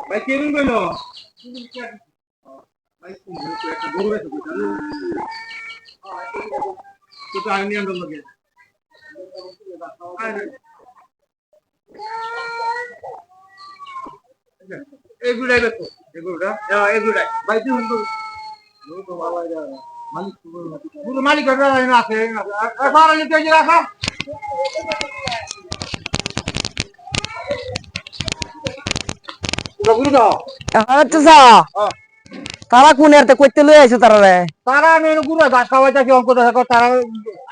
ভাই কেমন কইল ভাই একটা গরু আছে তো তো আমি আনন্দ লাগে এগুলাই দেখো এগুলা এগুলাই ভাই তুই তো ভালো মালিক পুরো মালিক আছে আর বাড়া নিতে রাখা গুরু দাও আচ্ছা তারা কোন এরতে কইতে লই আইছো তারা রে তারা আমি গুড়া গাছ খাওয়াইতেছি অঙ্ক তারা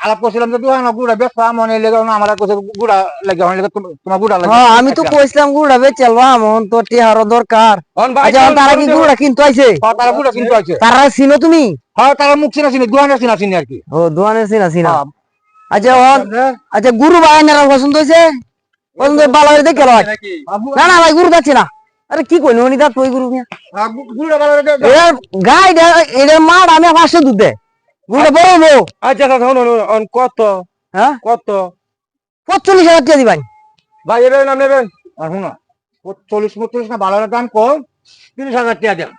আলাপ করছিলাম যে দুহানা গুড়া বেশ মনে লেগে আমার কাছে গুড়া লাগে তোমার গুড়া লাগে হ্যাঁ আমি তো কইছিলাম গুড়া বেচলবা মন তো টিহার দরকার আচ্ছা তারা কি গুড়া কিনতে আইছে তারা গুড়া কিনতে আইছে তারা চিনো তুমি হ্যাঁ তারা মুখ চিনা দুহানা চিনা আর কি ও দুহানা চিনা আচ্ছা আচ্ছা গুরু ভাই না পছন্দ হইছে পছন্দ ভালো হইছে দেখে লয় না না ভাই গুরু যাচ্ছে না আরে কি কইনো উনি দা তুই গুরু মিয়া গুড়া ভালো এ গাই এর মাড আমি 500 দুধ দে গুড়া বড় আচ্ছা অন কত হ্যাঁ কত 45000 টাকা দিবাই ভাই এর নাম নেবেন আর শুনো 40 না ভালো দাম কম 30000 টাকা দেন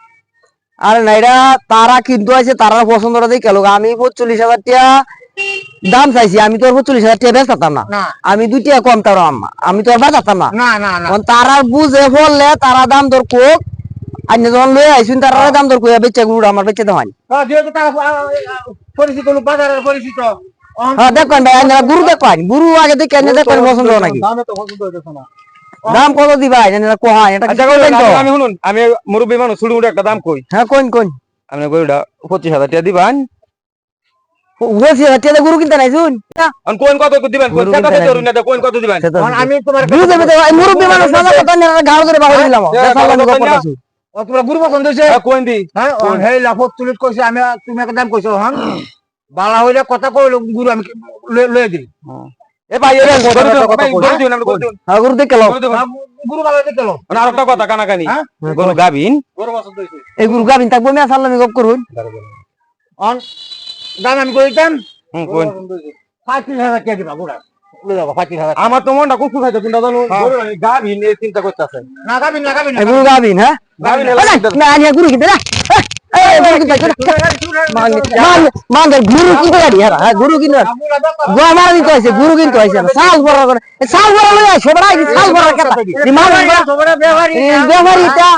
আরে নাইরা তারা কিন্তু আছে তারা পছন্দটা দেখে লোক আমি 45000 টাকা দাম চাইছি আমি তোর 45000 টাকা বেচতাম না আমি 2 টাকা কম তার আম্মা আমি তোর বাজাতাম না না না না তারা বুঝে বললে তারা দাম দর কোক আইনে যখন লই আইছুন তারা দাম দর কইয়া বেচে গুড় আমার বেচে দাও হ্যাঁ যেহেতু তারা পরিচিত লোক বাজারের পরিচিত হ্যাঁ দেখেন ভাই আইনা গুরু দেখেন গুরু আগে দেখে আইনে দেখেন পছন্দ নাকি দামে তো পছন্দ হইতেছ না দাম কত দিবা আইনা কোহান এটা আচ্ছা আমি শুনুন আমি মুরব্বি মানুষ শুরু একটা দাম কই হ্যাঁ কোন আপনি গরুটা 25000 টাকা দিবেন ওসি হাতে গুরু কিনতে নাই শুন কোন কত দিবেন কোন কত ধরুন না কোন কত দিবেন আমি তোমার বুঝে বুঝে মুরব্বি মানুষ সাদা কথা নিয়ে গাল ধরে বাড়ি দিলাম তোমরা গুরু পছন্দ হইছে কোন দি হ্যাঁ হেই লাফত তুলিত কইছে আমি তুমি একটা দাম কইছো হন বালা হইলে কথা কইল গুরু আমি লয়ে দিই এ ভাই এর গরু দিন আমরা গরু দিন হ্যাঁ গুরু দেখে লও গুরু ভালো দেখে লও আর একটা কথা কানাকানি গরু গাবিন গরু পছন্দ হইছে এই গুরু গাবিন থাকবো আমি সালামি গপ করুন অন দাম আমি কইতাম কোন 35000 টাকা দিবা গুড়া লয়ে যাবা 35000 আমার তো মনটা খুব খাইছে তুমি জানো গরু গাবিন এই চিন্তা করতেছেন না গাবিন গুরু গাবিন হ্যাঁ গাবিন না আনিয়া গুরু কিনতে না এই গুরু কিনতে মান গুরু কিনতে গাড়ি হ্যাঁ গুরু কিনতে গোয়া মারি কইছে গুরু কিনতে কইছে সাল বড় করে সাল বড় লই আইছে বড় সাল বড় কথা মান ব্যবহারিটা